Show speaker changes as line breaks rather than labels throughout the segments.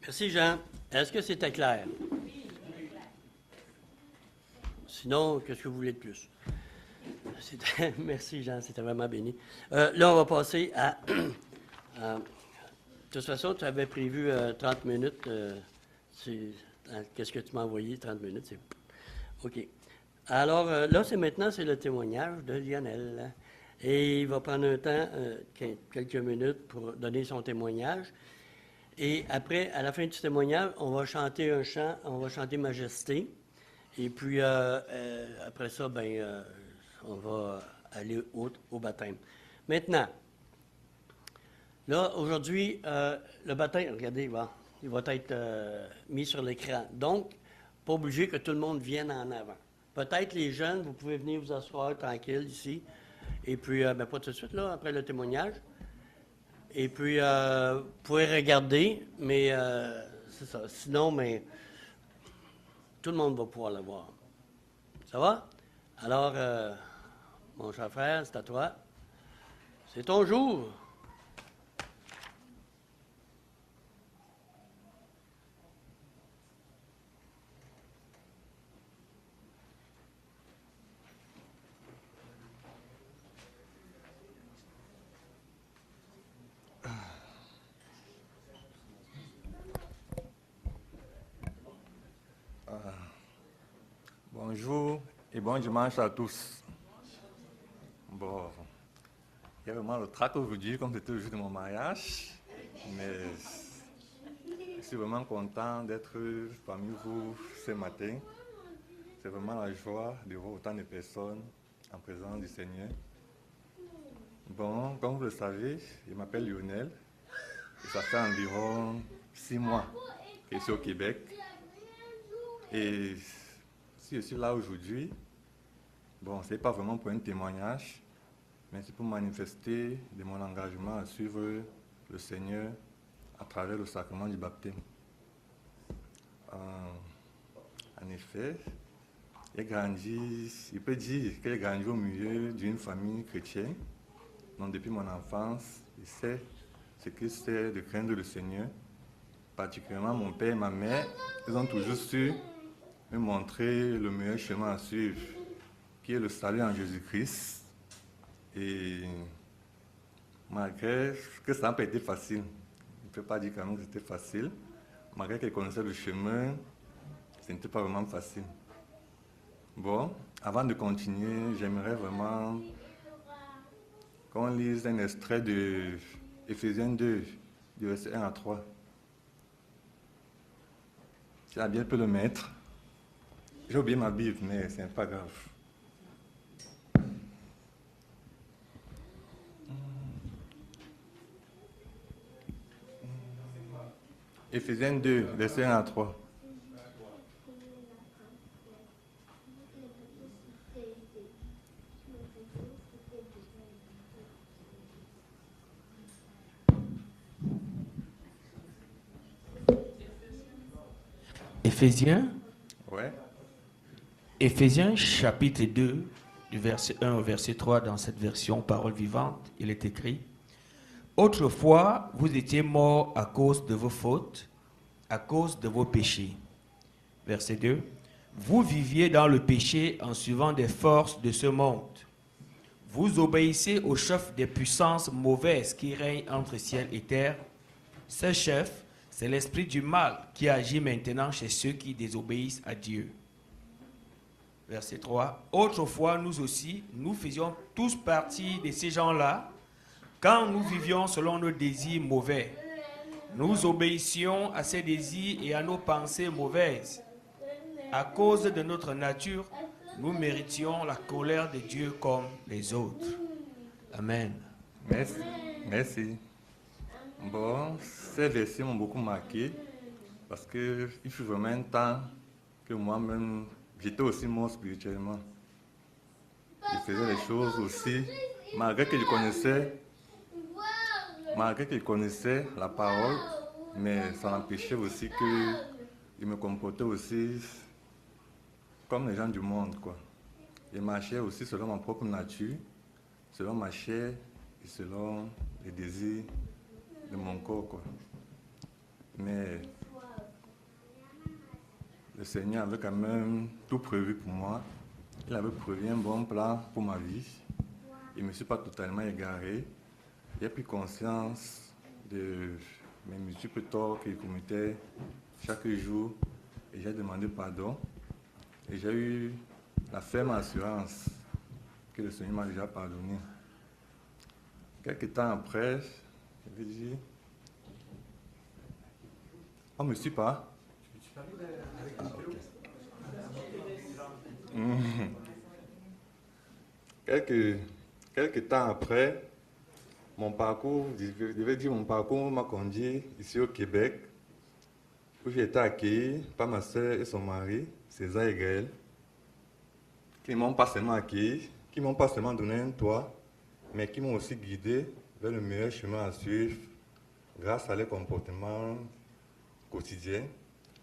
Merci, Jean. Est-ce que c'était clair? Sinon, qu'est-ce que vous voulez de plus? Merci, Jean, c'était vraiment béni. Là, on va passer à... de toute façon, tu avais prévu 30 minutes. Qu'est-ce que tu m'as envoyé, 30 minutes? OK. Alors, là, c'est le témoignage de Lionel. Et il va prendre un temps, quelques minutes, pour donner son témoignage. Et après, à la fin du témoignage, on va chanter un chant, on va chanter Majesté. Et puis, après ça, on va aller au baptême. Maintenant, là, aujourd'hui, le baptême, regardez, il va être mis sur l'écran. Donc, pas obligé que tout le monde vienne en avant. Peut-être les jeunes, vous pouvez venir vous asseoir tranquille ici. Et puis, pas tout de suite, là, après le témoignage. Et puis, vous pouvez regarder, mais c'est ça. Sinon, mais tout le monde va pouvoir le voir. Ça va? Alors, mon cher frère, c'est à toi. C'est ton jour.
Bonjour et bon dimanche à tous. Bon, il y a vraiment le trac aujourd'hui, comme c'était le jour de mon mariage, mais je suis vraiment content d'être parmi vous ce matin. C'est vraiment la joie de voir autant de personnes en présence du Seigneur. Bon, comme vous le savez, je m'appelle Lionel et ça fait environ 6 mois que je suis au Québec. Et si je suis là aujourd'hui, bon, ce n'est pas vraiment pour un témoignage, mais c'est pour manifester de mon engagement à suivre le Seigneur à travers le sacrement du baptême. En effet, j'ai grandi, je peux dire que j'ai grandi au milieu d'une famille chrétienne. Donc depuis mon enfance, je sais ce que c'est de craindre le Seigneur. Particulièrement mon père et ma mère, ils ont toujours su me montrer le meilleur chemin à suivre, qui est le salut en Jésus-Christ. Et malgré que ça n'a pas été facile, je ne peux pas dire quand même que c'était facile, malgré qu'ils connaissaient le chemin, ce n'était pas vraiment facile. Bon, avant de continuer, j'aimerais vraiment qu'on lise un extrait de Éphésiens 2, du verset 1 à 3. Si la Bible peut le mettre. J'ai oublié ma Bible, mais ce n'est pas grave. Éphésiens 2, verset 1 à 3.
Éphésiens,
Ouais.
Éphésiens chapitre 2, du verset 1 au verset 3, dans cette version parole vivante, il est écrit: Autrefois, vous étiez morts à cause de vos fautes, à cause de vos péchés. Verset 2. Vous viviez dans le péché en suivant des forces de ce monde. Vous obéissez au chef des puissances mauvaises qui règnent entre ciel et terre. Ce chef, c'est l'esprit du mal qui agit maintenant chez ceux qui désobéissent à Dieu. Verset 3. Autrefois, nous aussi, nous faisions tous partie de ces gens-là, quand nous vivions selon nos désirs mauvais. Nous obéissions à ces désirs et à nos pensées mauvaises. À cause de notre nature, nous méritions la colère de Dieu comme les autres. Amen.
Merci. Merci. Bon, ces versets m'ont beaucoup marqué parce qu'il fut vraiment un temps que moi-même, j'étais aussi mort spirituellement. Je faisais les choses aussi, malgré que je connaissais la parole, mais ça n'empêchait aussi que je me comportais aussi comme les gens du monde, quoi. Je marchais aussi selon ma propre nature, selon ma chair et selon les désirs de mon corps, quoi. Mais le Seigneur avait quand même tout prévu pour moi. Il avait prévu un bon plan pour ma vie. Je ne me suis pas totalement égaré. J'ai pris conscience de mes multiples torts que je commettais chaque jour et j'ai demandé pardon. Et j'ai eu la ferme assurance que le Seigneur m'a déjà pardonné. Quelques temps après, je vais dire, on ne me suit pas. Quelques temps après, mon parcours m'a conduit ici au Québec, où j'ai été accueilli par ma soeur et son mari, César et Gaël, qui ne m'ont pas seulement accueilli, qui ne m'ont pas seulement donné un toit, mais qui m'ont aussi guidé vers le meilleur chemin à suivre grâce à leur comportement quotidien,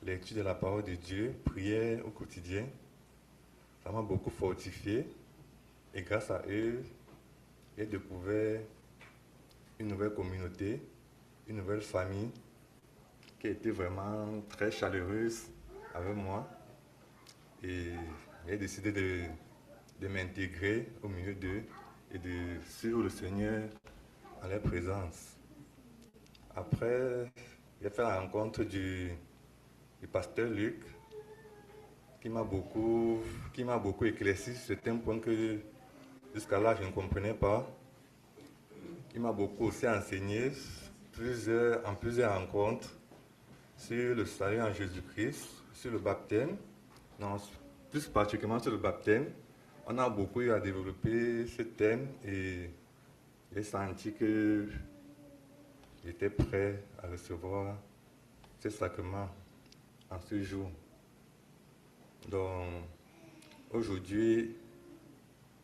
lecture de la parole de Dieu, prière au quotidien. Ça m'a beaucoup fortifié et grâce à eux, j'ai découvert une nouvelle communauté, une nouvelle famille qui a été vraiment très chaleureuse avec moi et j'ai décidé de m'intégrer au milieu d'eux et de suivre le Seigneur à leur présence. Après, j'ai fait la rencontre du pasteur Luc qui m'a beaucoup éclairci sur certains points que jusqu'à là je ne comprenais pas. Il m'a beaucoup aussi enseigné en plusieurs rencontres sur le salut en Jésus-Christ, sur le baptême, non, plus particulièrement sur le baptême. On a beaucoup eu à développer ce thème et j'ai senti que j'étais prêt à recevoir ce sacrement en ce jour. Donc, aujourd'hui,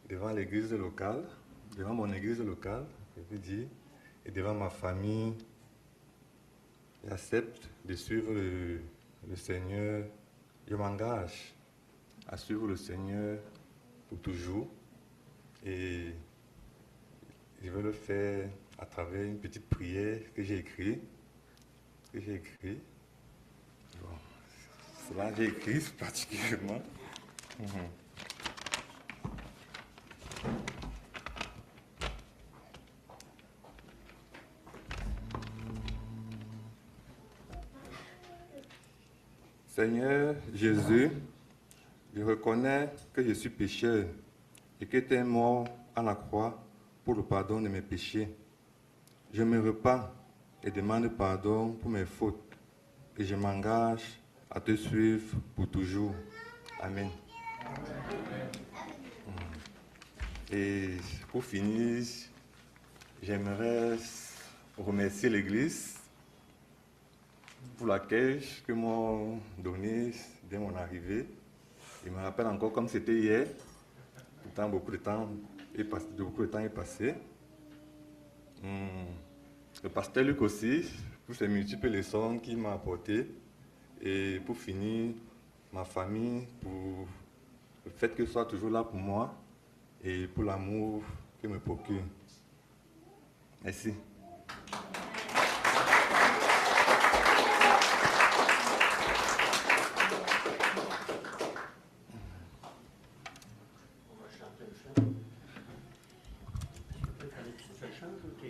devant l'église locale, devant mon église locale, je veux dire, et devant ma famille, j'accepte de suivre le Seigneur. Je m'engage à suivre le Seigneur pour toujours. Et je vais le faire à travers une petite prière que j'ai écrite. Bon, cela j'ai écrit particulièrement. Seigneur Jésus, je reconnais que je suis pécheur et que tu es mort à la croix pour le pardon de mes péchés. Je me repens et demande pardon pour mes fautes et je m'engage à te suivre pour toujours. Amen. Et pour finir, j'aimerais remercier l'Église pour l'accueil que m'ont donné dès mon arrivée. Je me rappelle encore comme c'était hier. Pourtant, beaucoup de temps est passé. Le pasteur Luc aussi, pour ses multiples leçons qu'il m'a apportées. Et pour finir, ma famille, pour le fait qu'elle soit toujours là pour moi et pour l'amour qu'elle me procure. Merci.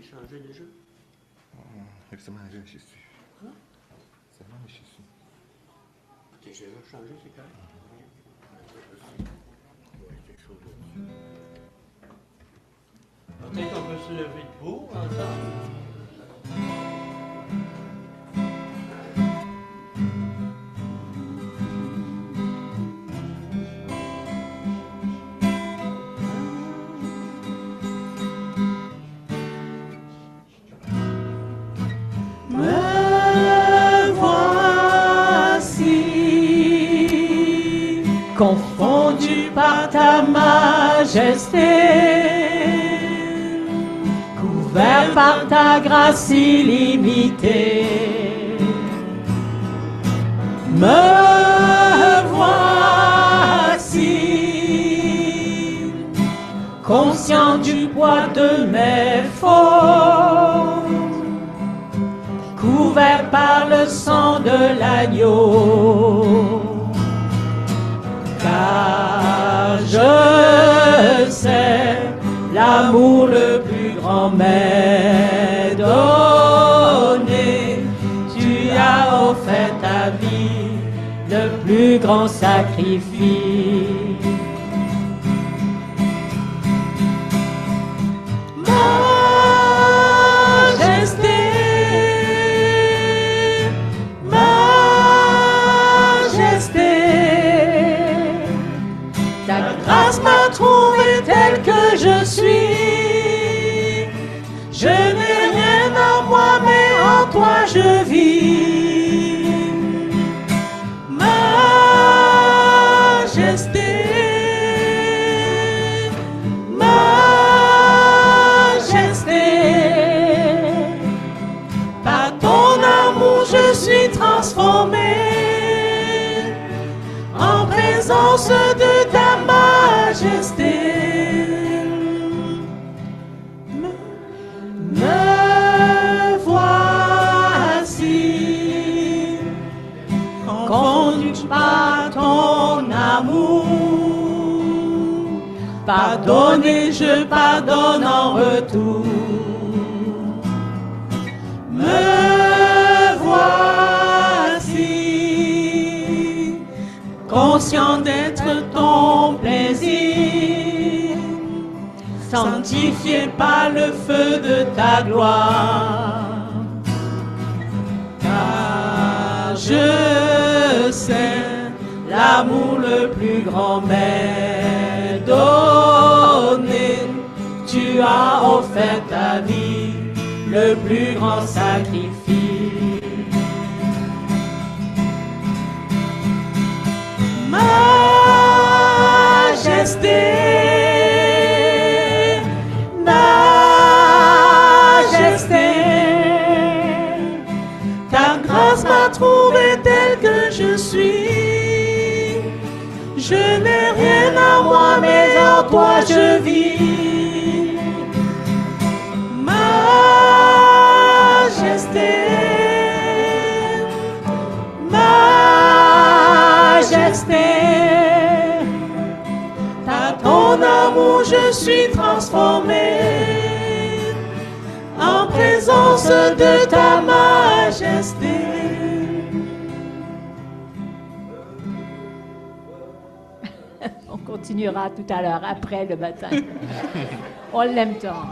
Changé déjà?
C'est manger les chaussures.
Hein?
C'est manger les chaussures.
Tes cheveux changés, c'est correct? Quelque chose de... Peut-être qu'on peut se lever debout ensemble.
Confondu par ta majesté, couvert par ta grâce illimitée, me voici, conscient du poids de mes fautes, couvert par le sang de l'agneau. offert ta vie, le plus grand sacrifice. Majesté, majesté, ta grâce m'a trouvé tel que je suis. Je n'ai rien à moi, mais en toi je vis. Majesté, majesté, par ton amour je suis transformé en présence de ta majesté. Me voici, conduit par ton amour. Pardonné, je pardonne en retour. Me voici, conscient d'être ton plaisir, sanctifié par le feu de ta gloire. Car je sais l'amour le plus grand m'est donné. Tu as offert ta vie, le plus grand sacrifice. Majesté, majesté, ta grâce m'a trouvé tel que je suis. Je n'ai rien à moi, mais en toi je vis. Majesté, majesté, par ton amour je suis transformé en présence de ta majesté. On continuera tout à l'heure après le baptême. On l'aime tant.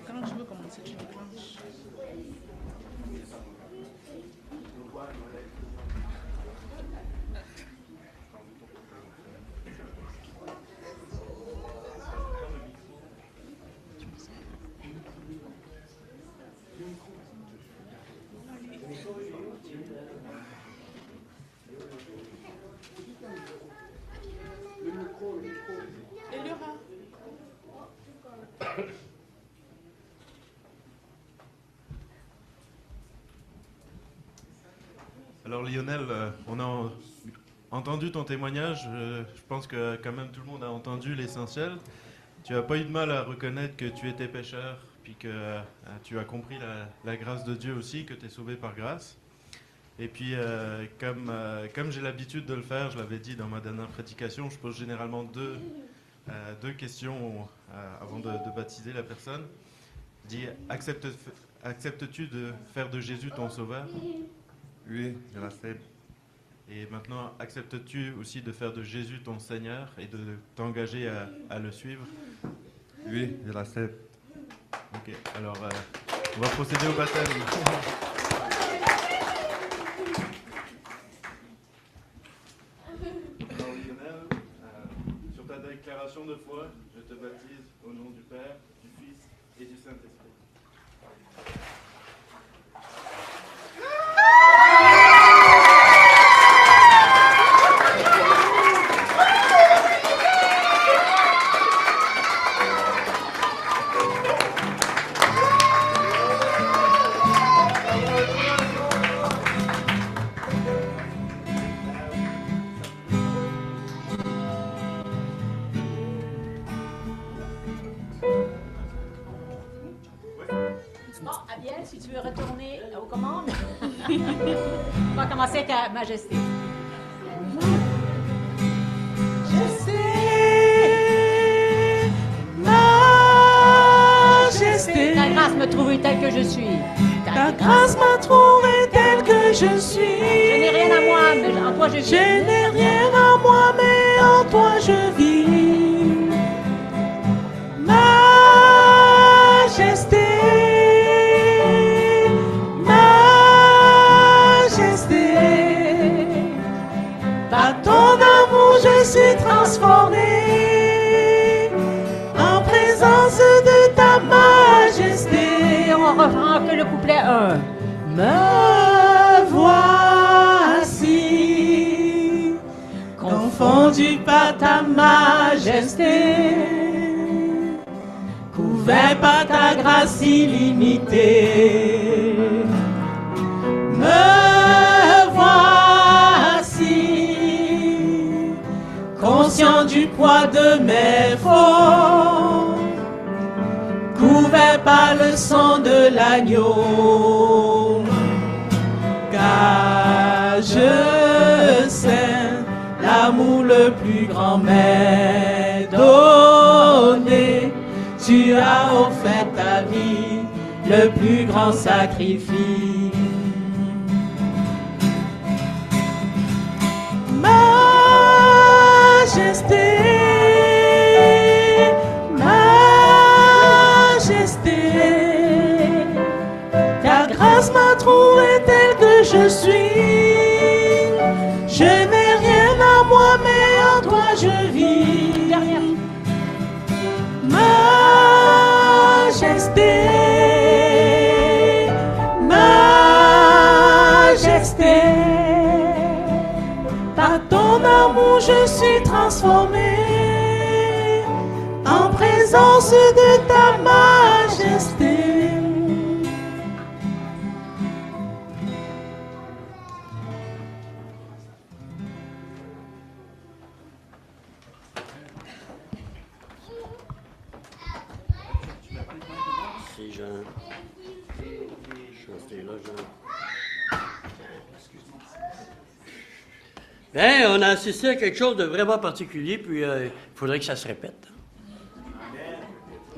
Quand je veux commencer, tu déclenches.
Alors Lionel, on a entendu ton témoignage, je pense que quand même tout le monde a entendu l'essentiel. Tu n'as pas eu de mal à reconnaître que tu étais pécheur, puis que tu as compris la grâce de Dieu aussi, que tu es sauvé par grâce. Et puis comme j'ai l'habitude de le faire, je l'avais dit dans ma dernière prédication, je pose généralement deux questions avant de baptiser la personne. Je dis, acceptes-tu de faire de Jésus ton sauveur ?
Oui, je l'accepte.
Et maintenant, acceptes-tu aussi de faire de Jésus ton Seigneur et de t'engager à le suivre?
Oui, je l'accepte.
Ok, alors on va procéder au baptême. Alors Lionel, sur ta déclaration de foi, je te baptise au nom du Père, du Fils et du Saint-Esprit.
On va commencer avec la majesté.
Majesté,
Ta grâce me trouve telle que je suis.
ta grâce m'a trouvé telle que je suis.
Je n'ai rien à moi, mais en toi je vis.
Je n'ai rien à moi, mais en toi je vis. Majesté, majesté, par ton amour je suis transformé en présence de ta majesté.
Et on reprend que le couplet 1.
Me voici, confondu par ta majesté, couvert par ta grâce illimitée. Me voici, conscient du poids de mes fautes, couvert par le sang de l'agneau. Car je sais, l'amour le plus grand m'est donné. Tu as offert ta vie, le plus grand sacrifice. Majesté, majesté, ta grâce m'a trouvé telle que je suis. Je n'ai rien à moi, mais en toi je vis.
Dernière.
Majesté, majesté, par ton amour je suis transformé en présence de ta majesté.
C'est Jean. Chantez là, Jean. Bien, on a assisté à quelque chose de vraiment particulier, puis il faudrait que ça se répète.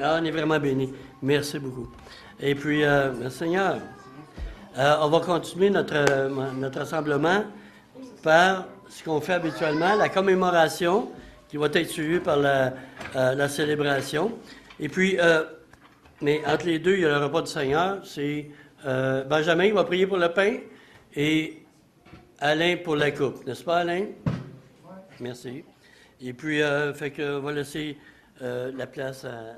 Ah, on est vraiment bénis. Merci beaucoup. Et puis, merci Seigneur. On va continuer notre rassemblement par ce qu'on fait habituellement, la commémoration, qui va être suivie par la célébration. Et puis, mais entre les deux, il y a le repas du Seigneur. C'est Benjamin qui va prier pour le pain et Alain pour la coupe. N'est-ce pas, Alain? Merci. Et puis, fait que on va laisser la place à